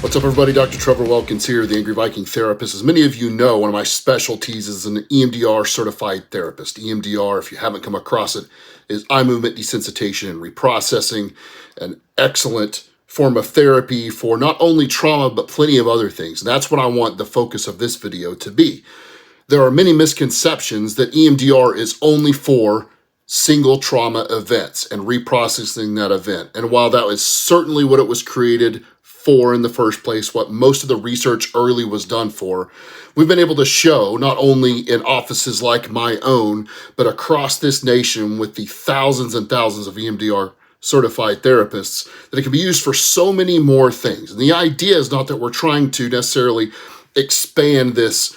What's up, everybody? Dr. Trevor Wilkins here, the Angry Viking Therapist. As many of you know, one of my specialties is an EMDR certified therapist. EMDR, if you haven't come across it, is eye movement desensitization and reprocessing, an excellent form of therapy for not only trauma, but plenty of other things. And that's what I want the focus of this video to be. There are many misconceptions that EMDR is only for single trauma events and reprocessing that event. And while that is certainly what it was created for in the first place, what most of the research early was done for, we've been able to show, not only in offices like my own, but across this nation with the thousands and thousands of EMDR certified therapists, that it can be used for so many more things. And the idea is not that we're trying to necessarily expand this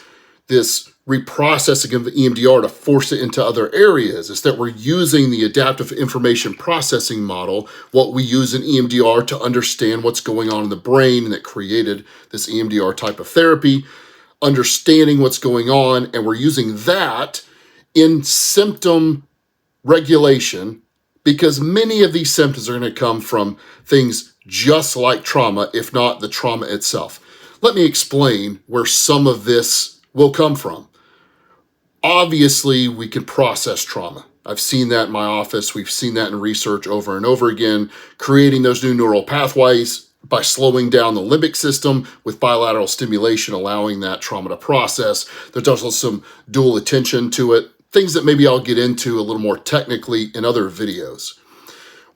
reprocessing of EMDR to force it into other areas. It's that we're using the adaptive information processing model, what we use in EMDR to understand what's going on in the brain, and that created this EMDR type of therapy, understanding what's going on, and we're using that in symptom regulation, because many of these symptoms are going to come from things just like trauma, if not the trauma itself. Let me explain where some of this will come from. Obviously, we can process trauma. I've seen that in my office. We've seen that in research over and over again, creating those new neural pathways by slowing down the limbic system with bilateral stimulation, allowing that trauma to process. There's also some dual attention to it, things that maybe I'll get into a little more technically in other videos.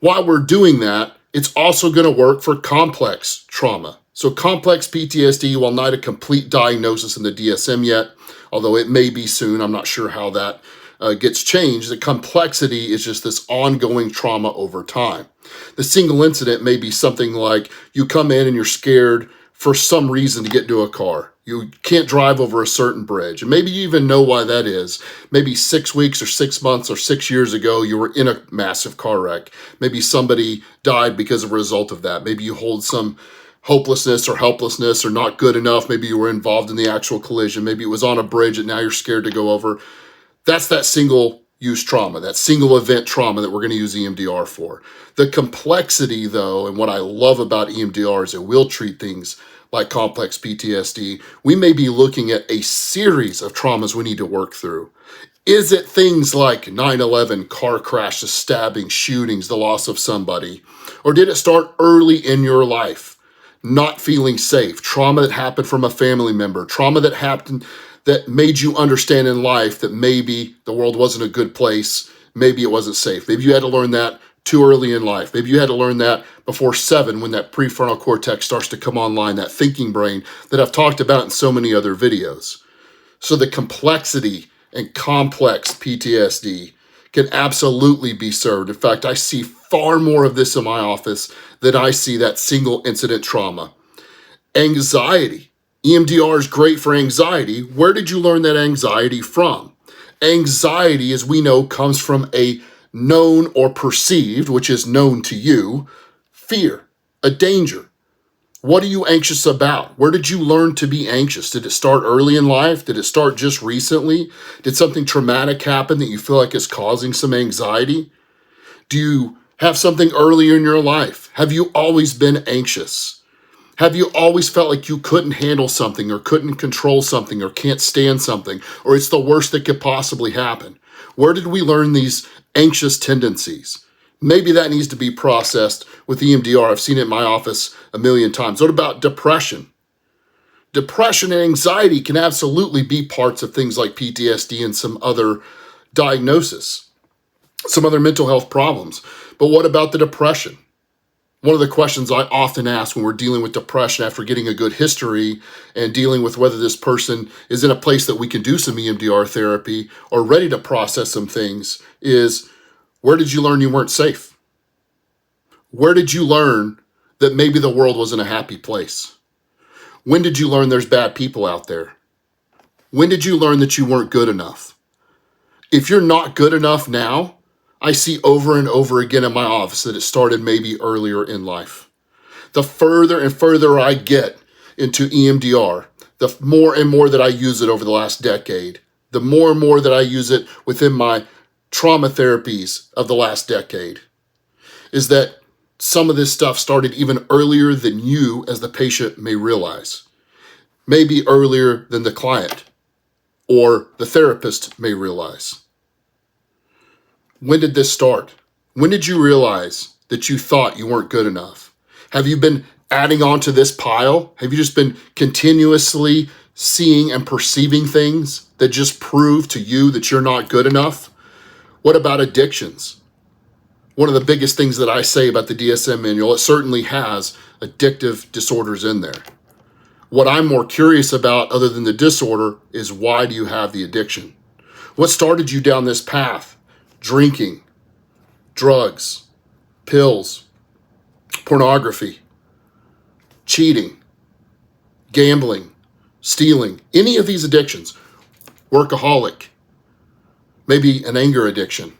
While we're doing that, it's also going to work for complex trauma. So complex PTSD, while not a complete diagnosis in the DSM yet, although it may be soon, I'm not sure how that gets changed. The complexity is just this ongoing trauma over time. The single incident may be something like you come in and you're scared for some reason to get into a car. You can't drive over a certain bridge. And maybe you even know why that is. Maybe 6 weeks or 6 months or 6 years ago, you were in a massive car wreck. Maybe somebody died because of a result of that. Maybe you hold some hopelessness or helplessness or not good enough. Maybe you were involved in the actual collision. Maybe it was on a bridge and now you're scared to go over. That's that single use trauma, that single event trauma that we're going to use EMDR for. The complexity, though, and what I love about EMDR is it will treat things like complex PTSD. We may be looking at a series of traumas we need to work through. Is it things like 9/11, car crashes, stabbing, shootings, the loss of somebody? Or did it start early in your life? Not feeling safe, trauma that happened from a family member, trauma that happened that made you understand in life that maybe the world wasn't a good place, maybe it wasn't safe. Maybe you had to learn that too early in life. Maybe you had to learn that before 7 when that prefrontal cortex starts to come online, that thinking brain that I've talked about in so many other videos. So the complexity and complex PTSD can absolutely be served. In fact, I see far more of this in my office than I see that single incident trauma. Anxiety. EMDR is great for anxiety. Where did you learn that anxiety from? Anxiety, as we know, comes from a known or perceived, which is known to you, fear, a danger. What are you anxious about? Where did you learn to be anxious? Did it start early in life? Did it start just recently? Did something traumatic happen that you feel like is causing some anxiety? Do you have something earlier in your life? Have you always been anxious? Have you always felt like you couldn't handle something or couldn't control something or can't stand something or it's the worst that could possibly happen? Where did we learn these anxious tendencies? Maybe that needs to be processed with EMDR. I've seen it in my office a million times. What about depression? Depression and anxiety can absolutely be parts of things like PTSD and some other diagnosis, some other mental health problems. But what about the depression? One of the questions I often ask when we're dealing with depression after getting a good history and dealing with whether this person is in a place that we can do some EMDR therapy or ready to process some things is, where did you learn you weren't safe? Where did you learn that maybe the world wasn't a happy place? When did you learn there's bad people out there? When did you learn that you weren't good enough? If you're not good enough now, I see over and over again in my office that it started maybe earlier in life. The further and further I get into EMDR, the more and more that I use it over the last decade, the more and more that I use it within my trauma therapies of the last decade, is that some of this stuff started even earlier than you as the patient may realize. Maybe earlier than the client or the therapist may realize. When did this start? When did you realize that you thought you weren't good enough? Have you been adding on to this pile? Have you just been continuously seeing and perceiving things that just prove to you that you're not good enough? What about addictions? One of the biggest things that I say about the DSM manual, it certainly has addictive disorders in there. What I'm more curious about, other than the disorder, is why do you have the addiction? What started you down this path? Drinking, drugs, pills, pornography, cheating, gambling, stealing, any of these addictions, workaholic, maybe an anger addiction.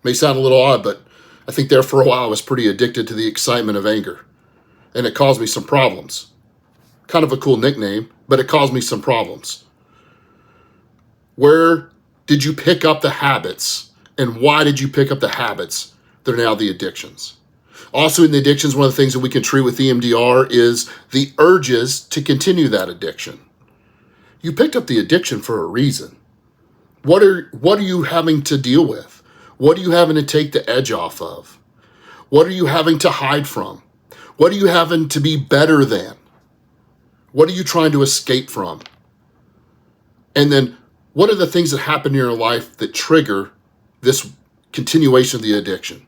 May sound a little odd, but I think there for a while I was pretty addicted to the excitement of anger, and it caused me some problems. Kind of a cool nickname, but it caused me some problems. Where did you pick up the habits, and why did you pick up the habits that are now the addictions? Also in the addictions, one of the things that we can treat with EMDR is the urges to continue that addiction. You picked up the addiction for a reason. What are you having to deal with? What are you having to take the edge off of? What are you having to hide from? What are you having to be better than? What are you trying to escape from? And then what are the things that happen in your life that trigger this continuation of the addiction?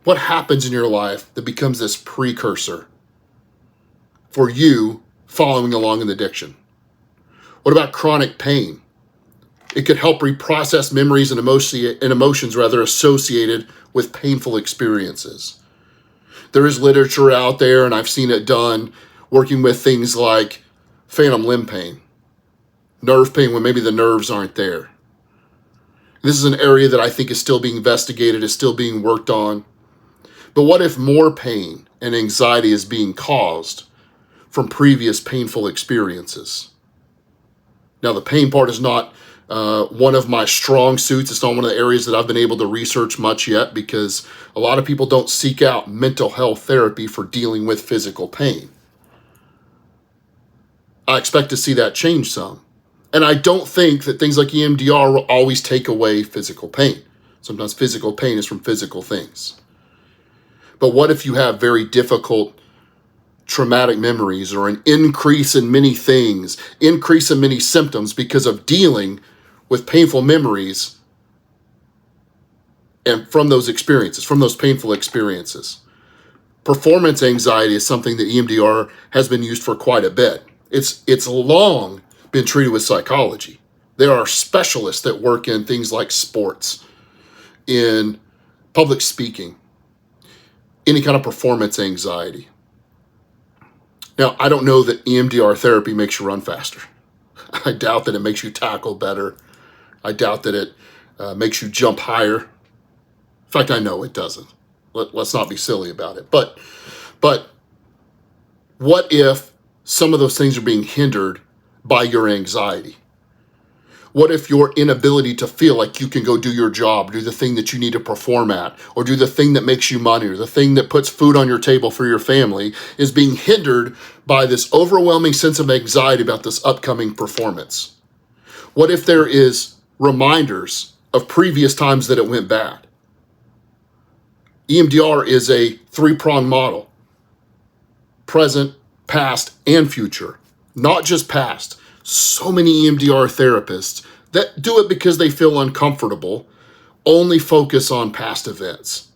What happens in your life that becomes this precursor for you following along in the addiction? What about chronic pain? It could help reprocess memories and emotions associated with painful experiences. There is literature out there, and I've seen it done, working with things like phantom limb pain, nerve pain when maybe the nerves aren't there. This is an area that I think is still being investigated, is still being worked on. But what if more pain and anxiety is being caused from previous painful experiences? Now, the pain part is not one of my strong suits. It's not one of the areas that I've been able to research much yet, because a lot of people don't seek out mental health therapy for dealing with physical pain. I expect to see that change some. And I don't think that things like EMDR will always take away physical pain. Sometimes physical pain is from physical things. But what if you have very difficult traumatic memories, or an increase in many things, increase in many symptoms because of dealing with painful memories and from those experiences, from those painful experiences? Performance anxiety is something that EMDR has been used for quite a bit. It's long been treated with psychology. There are specialists that work in things like sports, in public speaking, any kind of performance anxiety. Now, I don't know that EMDR therapy makes you run faster. I doubt that it makes you tackle better. I doubt that it makes you jump higher. In fact, I know it doesn't. Let's not be silly about it. But what if some of those things are being hindered by your anxiety? What if your inability to feel like you can go do your job, do the thing that you need to perform at, or do the thing that makes you money, or the thing that puts food on your table for your family, is being hindered by this overwhelming sense of anxiety about this upcoming performance? What if there is reminders of previous times that it went bad? EMDR is a three-pronged model: present, past, and future. Not just past. So many EMDR therapists that do it because they feel uncomfortable only focus on past events.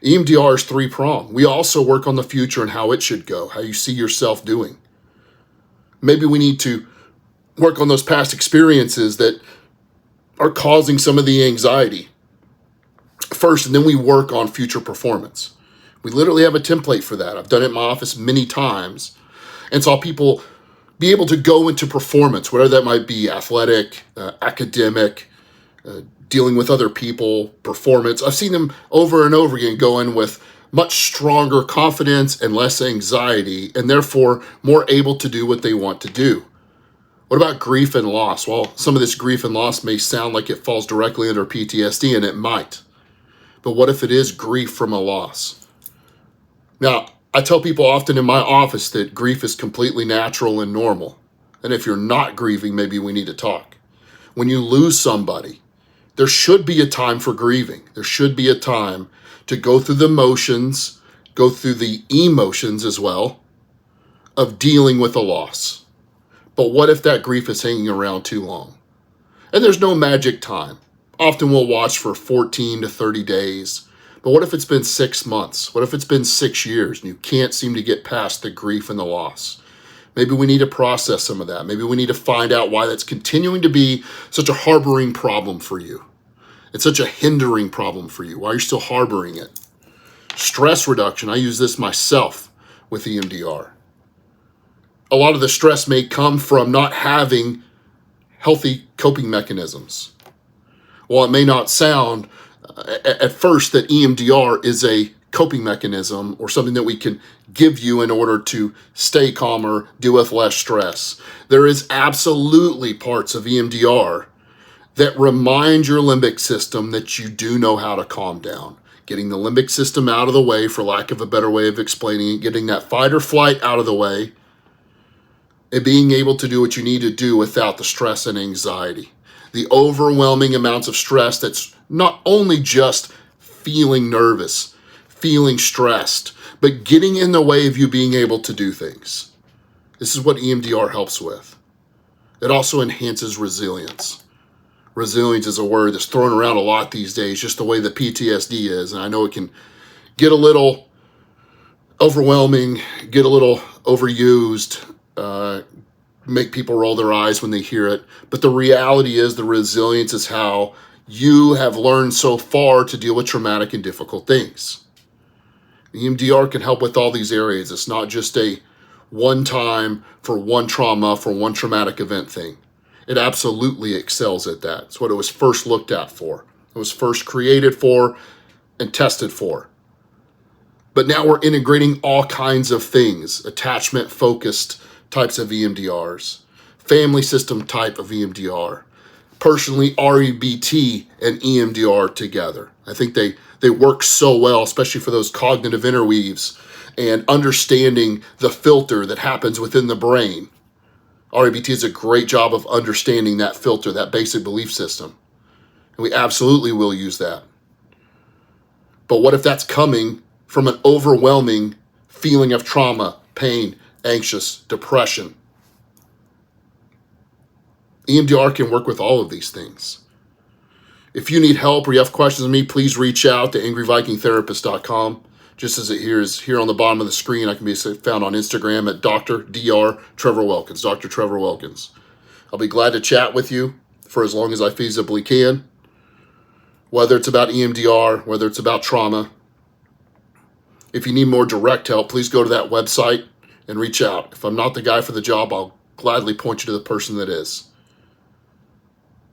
EMDR is three-pronged. We also work on the future and how it should go, how you see yourself doing. Maybe we need to work on those past experiences that are causing some of the anxiety first, and then we work on future performance. We literally have a template for that. I've done it in my office many times and saw people be able to go into performance, whatever that might be: athletic, academic, dealing with other people, performance. I've seen them over and over again go in with much stronger confidence and less anxiety, and therefore more able to do what they want to do. What about grief and loss? Well, some of this grief and loss may sound like it falls directly under PTSD, and it might. But what if it is grief from a loss? Now, I tell people often in my office that grief is completely natural and normal. And if you're not grieving, maybe we need to talk. When you lose somebody, there should be a time for grieving. There should be a time to go through the motions, go through the emotions as well, of dealing with a loss. But what if that grief is hanging around too long? And there's no magic time. Often we'll watch for 14 to 30 days. But what if it's been 6 months? What if it's been 6 years and you can't seem to get past the grief and the loss? Maybe we need to process some of that. Maybe we need to find out why that's continuing to be such a harboring problem for you. It's such a hindering problem for you. Why you're still harboring it. Stress reduction, I use this myself with EMDR. A lot of the stress may come from not having healthy coping mechanisms. While it may not sound at first that EMDR is a coping mechanism or something that we can give you in order to stay calmer, deal with less stress, there is absolutely parts of EMDR that remind your limbic system that you do know how to calm down. Getting the limbic system out of the way, for lack of a better way of explaining it, getting that fight or flight out of the way, and being able to do what you need to do without the stress and anxiety. The overwhelming amounts of stress that's not only just feeling nervous, feeling stressed, but getting in the way of you being able to do things. This is what EMDR helps with. It also enhances resilience. Resilience is a word that's thrown around a lot these days, just the way the PTSD is. And I know it can get a little overwhelming, get a little overused, make people roll their eyes when they hear it. But the reality is the resilience is how you have learned so far to deal with traumatic and difficult things. EMDR can help with all these areas. It's not just a one time for one trauma, for one traumatic event thing. It absolutely excels at that. It's what it was first looked at for. It was first created for and tested for. But now we're integrating all kinds of things, attachment-focused types of EMDRs, family system type of EMDR. Personally, REBT and EMDR together. I think they work so well, especially for those cognitive interweaves and understanding the filter that happens within the brain. REBT is a great job of understanding that filter, that basic belief system. And we absolutely will use that. But what if that's coming from an overwhelming feeling of trauma, pain, anxious, depression? EMDR can work with all of these things. If you need help or you have questions with me, please reach out to angryvikingtherapist.com. Just as it is here on the bottom of the screen, I can be found on Instagram at Dr. Trevor Wilkins, Dr. Trevor Wilkins. I'll be glad to chat with you for as long as I feasibly can, whether it's about EMDR, whether it's about trauma. If you need more direct help, please go to that website and reach out. If I'm not the guy for the job, I'll gladly point you to the person that is.